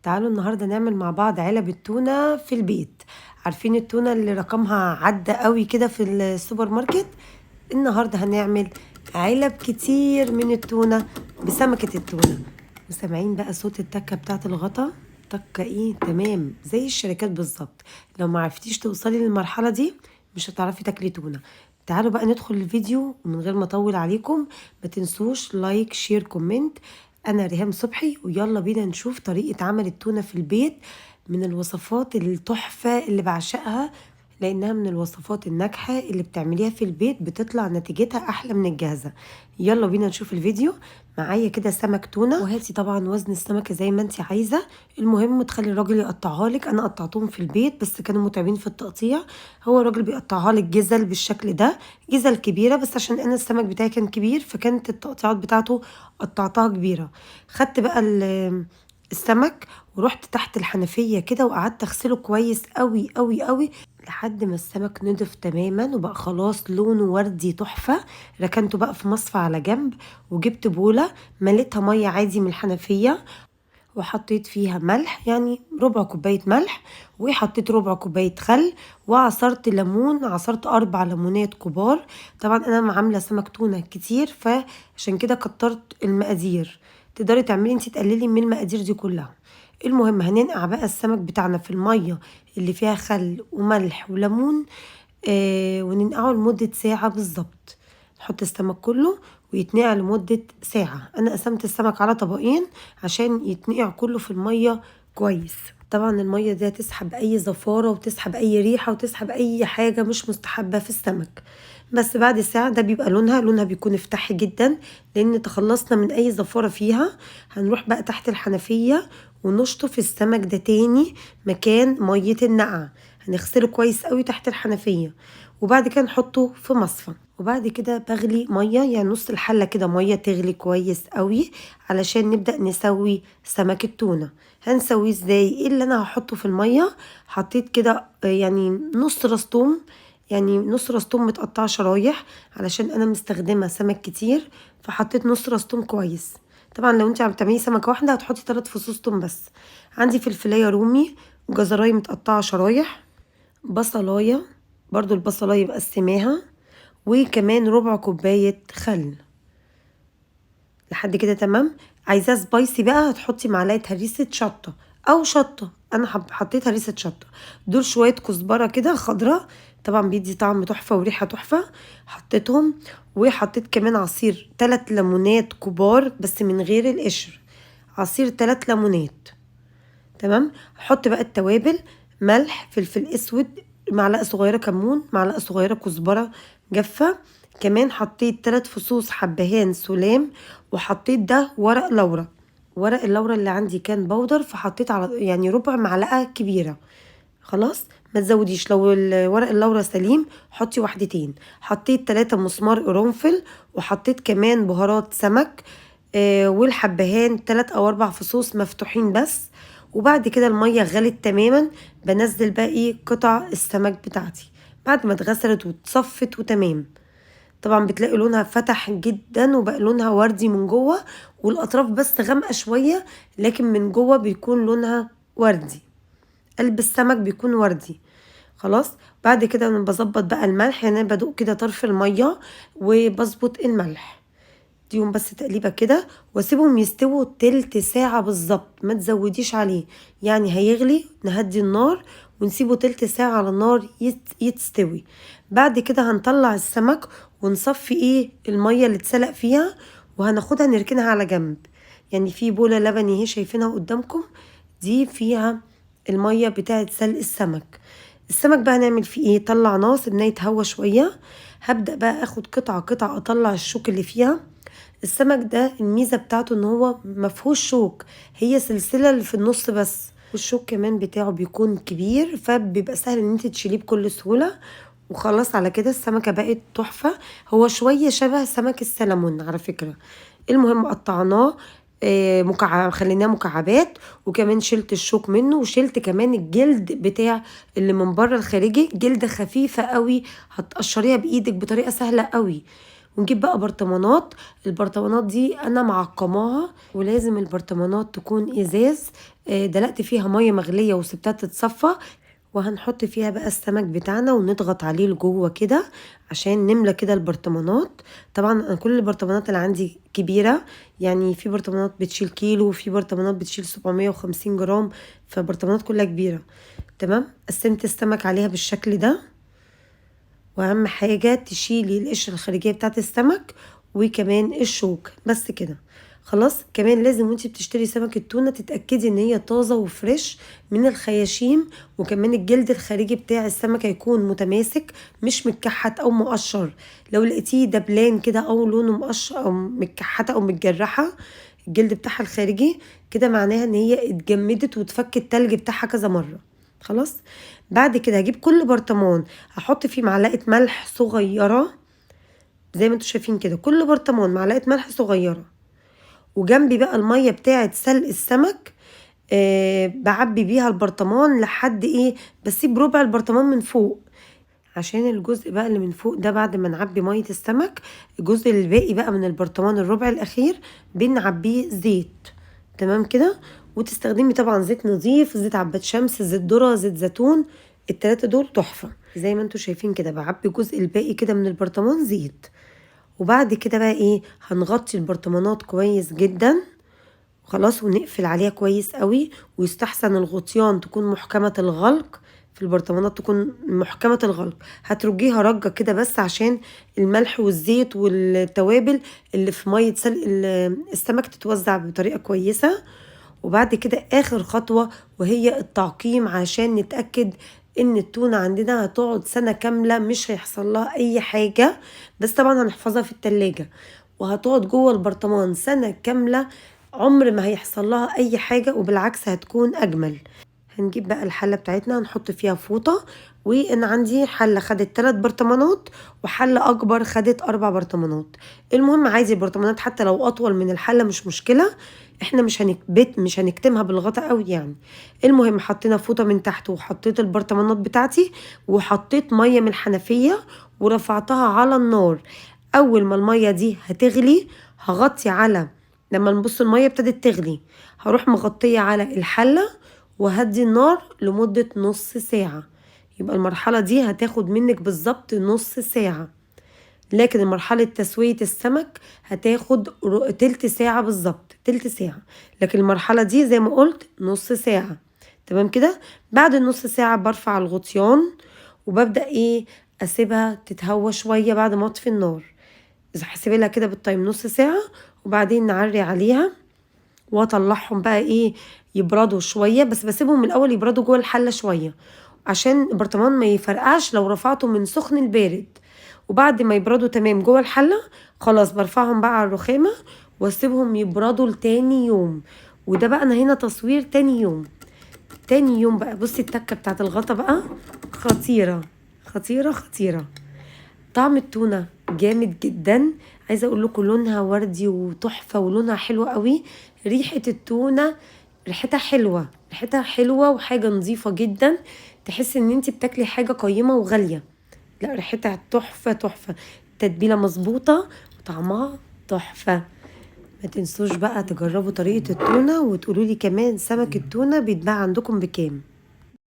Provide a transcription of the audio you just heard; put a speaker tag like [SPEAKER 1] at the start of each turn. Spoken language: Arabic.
[SPEAKER 1] تعالوا النهاردة نعمل مع بعض علب التونة في البيت. عارفين التونة اللي رقمها عدى قوي كده في السوبر ماركت؟ النهاردة هنعمل علب كتير من التونة بسمكة التونة. وسامعين بقى صوت التكة بتاعت الغطا؟ تكة ايه تمام زي الشركات بالظبط. لو ما عرفتيش توصلي للمرحلة دي مش هتعرفي تاكلي تونة. تعالوا بقى ندخل الفيديو ومن غير ما اطول عليكم ما تنسوش لايك شير كومنت. انا ريهام صبحي ويلا بينا نشوف طريقة عمل التونة في البيت، من الوصفات التحفة اللي بعشقها لانها من الوصفات الناجحة اللي بتعمليها في البيت بتطلع نتيجتها احلى من الجاهزة. يلا بينا نشوف الفيديو. معايا كده سمك تونة، وهاتي طبعا وزن السمكة زي ما انت عايزة. المهم تخلي الراجل يقطعها لك، انا قطعتهم في البيت بس كانوا متعبين في التقطيع. هو الراجل بيقطعها لك جزل بالشكل ده، جزل كبيرة، بس عشان انا السمك بتاعي كان كبير فكانت التقطيعات بتاعته قطعتها كبيرة. خدت بقى السمك ورحت تحت الحنفية كده وقعدت اغسله كويس قوي قوي قوي لحد ما السمك نضف تماما وبقى خلاص لونه وردي تحفة. ركنته بقى في مصفى على جنب وجبت بولة مليتها مية عادي من الحنفية وحطيت فيها ملح، يعني ربع كوباية ملح، وحطيت ربع كوباية خل، وعصرت ليمون، عصرت 4 ليمونات كبار. طبعا انا عاملة سمك تونة كتير فعشان كده كترت المقادير، تقدري تعملي انتي تقللي من المقادير دي كلها. المهم هننقع بقى السمك بتاعنا في المية اللي فيها خل وملح وليمون، وننقعه لمدة ساعة بالظبط. نحط السمك كله ويتنقع لمدة ساعة. أنا قسمت السمك على طبقين عشان يتنقع كله في المية كويس. طبعا المية دي تسحب أي زفارة وتسحب أي ريحة وتسحب أي حاجة مش مستحبة في السمك. بس بعد ساعة ده بيبقى لونها بيكون افتحي جدا لأن تخلصنا من أي زفارة فيها. هنروح بقى تحت الحنفية ونشطف السمك ده تاني مكان مية النقع. هنغسله كويس قوي تحت الحنفية وبعد كده نحطه في مصفى. وبعد كده بغلي مية، يعني نص الحلة كده مية تغلي كويس قوي علشان نبدأ نسوي سمك التونة. هنسويه ازاي؟ ايه اللي انا هحطه في المية؟ حطيت كده يعني نص راس توم، يعني نص راس توم متقطع شرايح علشان انا مستخدمة سمك كتير فحطيت نص راس توم كويس. طبعا لو انت عم تعملي سمكة واحدة هتحطي 3 فصوص توم بس. عندي فلفلاية رومي وجزراية متقطعة شرايح، بصلاية برضو البصلاية مقسماها، وكمان ربع كوباية خل. لحد كده تمام. عايزاه سبايسي بقى هتحطي معلقة هريسة شطة او شطة، انا حطيت هريسة شطة. دول شوية كزبرة كده خضرة طبعا بيدي طعم تحفة وريحة تحفة، حطيتهم. وحطيت كمان عصير 3 ليمونات كبار بس من غير القشر، عصير 3 ليمونات. تمام. حط بقى التوابل، ملح، فلفل اسود، معلقه صغيره كمون، معلقه صغيره كزبره جافه. كمان حطيت 3 فصوص حبهان سلام، وحطيت ده ورق لورا. ورق اللورا اللي عندي كان بودر فحطيت على يعني ربع معلقه كبيره. خلاص ما تزوديش، لو ورق اللورا سليم حطي وحدتين. حطيت 3 مسمار قرنفل، وحطيت كمان بهارات سمك، والحبهان 3 أو 4 فصوص مفتوحين بس. وبعد كده المية غلت تماما، بنزل باقي قطع السمك بتاعتي بعد ما اتغسلت واتصفت وتمام. طبعا بتلاقي لونها فتح جدا وبقى لونها وردي من جوه، والاطراف بس غامقه شويه لكن من جوه بيكون لونها وردي، قلب السمك بيكون وردي. خلاص. بعد كده انا بظبط بقى الملح، يعني انا بدوق كده طرف الميه وبظبط الملح. اديهم بس تقليبه كده واسيبهم يستووا تلت ساعه بالظبط، ما تزوديش عليه، يعني هيغلي نهدي النار ونسيبه تلت ساعه على النار يتستوي. بعد كده هنطلع السمك ونصفي الميه اللي اتسلق فيها وهناخدها نركنها على جنب. يعني في بوله لبني اهي شايفينها قدامكم، دي فيها الميه بتاعه سلق السمك. السمك بقى هنعمل فيه طلعناه سيبناه يتهوى شويه. هبدا بقى اخد قطعه قطعه اطلع الشوك اللي فيها. السمك ده الميزه بتاعته ان هو مفهوش شوك، هي سلسله اللي في النص بس، والشوك كمان بتاعه بيكون كبير فبيبقى سهل ان انت تشيليه بكل سهوله. وخلاص على كده السمكه بقت تحفه. هو شويه شبه سمك السلمون على فكره. المهم قطعناه خليناه مكعبات، وكمان شلت الشوك منه وشلت كمان الجلد بتاع اللي من بره الخارجي، جلد خفيفه قوي هتقشريها بايدك بطريقه سهله قوي. ونجيب بقى برطمانات. البرطمانات دي انا معقماها، ولازم البرطمانات تكون ازاز. دلقت فيها ميه مغليه وسبتها تتصفى، وهنحط فيها بقى السمك بتاعنا ونضغط عليه لجوه كده عشان نملى كده البرطمانات. طبعا أنا كل البرطمانات اللي عندي كبيرة، يعني في برطمانات بتشيل كيلو وفي برطمانات بتشيل 750 جرام، فبرطمانات كلها كبيرة. تمام، قسمت السمك عليها بالشكل ده. واهم حاجة تشيلي القشرة الخارجية بتاعت السمك وكمان الشوك، بس كده خلاص. كمان لازم وانتي بتشتري سمك التونة تتأكدي ان هي طازة وفريش من الخياشيم، وكمان الجلد الخارجي بتاع السمكة يكون متماسك مش متكحت او مقشر. لو لقيتيه دبلان كده او لونه مقشر او متكحتة او متجرحة الجلد بتاعها الخارجي، كده معناها ان هي اتجمدت وتفك التلج بتاعها كذا مرة. خلاص. بعد كده هجيب كل برطمان هحط فيه معلقة ملح صغيرة زي ما انتوا شايفين كده، كل برطمان معلقة ملح صغيرة. وجنبي بقى المية بتاعة سلق السمك، بعبي بيها البرطمان لحد ايه، بسيب ربع البرطمان من فوق، عشان الجزء بقى اللي من فوق ده بعد ما نعبي مية السمك، الجزء الباقي بقى من البرطمان الربع الاخير بنعبيه زيت. تمام كده. وتستخدمي طبعا زيت نظيف، زيت عباد شمس، زيت ذرة، زيت زيتون، التلاتة دول تحفة. زي ما انتوا شايفين كده بعبي الجزء الباقي كده من البرطمان زيت. وبعد كده بقى ايه، هنغطي البرطمانات كويس جدا خلاص، ونقفل عليها كويس قوي. ويستحسن الغطيان تكون محكمة الغلق، في البرطمانات تكون محكمة الغلق. هترجيها رجة كده بس عشان الملح والزيت والتوابل اللي في مية سلق السمك تتوزع بطريقة كويسة. وبعد كده اخر خطوة وهي التعقيم، عشان نتأكد ان التونة عندنا هتقعد سنة كاملة مش هيحصل لها اي حاجة. بس طبعا هنحفظها في التلاجة وهتقعد جوه البرطمان سنة كاملة، عمر ما هيحصل لها اي حاجة، وبالعكس هتكون اجمل. هنجيب بقى الحلة بتاعتنا هنحط فيها فوطة. وانا عندي حلة خدت 3 برطمانات وحلة اكبر خدت 4 برطمانات. المهم عايزة البرطمانات حتى لو اطول من الحلة مش مشكلة، احنا مش هنكتمها بالغطا قوي يعني. المهم حطينا فوطة من تحت وحطيت البرطمانات بتاعتي وحطيت مية من الحنفية ورفعتها على النار. اول ما المية دي هتغلي هغطي على، لما نبص المية ابتدت تغلي هروح مغطية على الحلة وهدي النار لمدة نص ساعة. يبقى المرحلة دي هتاخد منك بالظبط نص ساعة، لكن مرحلة تسوية السمك هتاخد تلت ساعة بالظبط، تلت ساعة. لكن المرحلة دي زي ما قلت نص ساعة. تمام كده. بعد النص ساعة برفع الغطيان وببدأ ايه، اسيبها تتهوى شوية بعد ما اطفي النار. اذا هسيب لها كده بالتايم نص ساعة، وبعدين نعري عليها واطلعهم بقى ايه، يبردوا شويه. بس بسيبهم الاول يبردوا جوه الحله شويه عشان البرطمان ما يفرقعش لو رفعته من سخن البارد. وبعد ما يبردوا تمام جوه الحله خلاص برفعهم بقى على الرخامه واسيبهم يبردوا لتاني يوم. وده بقى انا هنا تصوير تاني يوم. تاني يوم بقى بصي التكه بتاعت الغطا بقى خطيره خطيره خطيره. طعم التونة جامد جدا. عايزة اقول لكم لونها وردي وتحفة ولونها حلو قوي. ريحة التونة ريحتها حلوة، ريحتها حلوة وحاجة نظيفة جدا، تحس ان انت بتاكلي حاجة قيمة وغالية. لا ريحتها تحفة تحفة، التتبيلة مظبوطة وطعمها تحفة. ما تنسوش بقى تجربوا طريقة التونة وتقولوا لي كمان سمك التونة بيتباع عندكم بكام.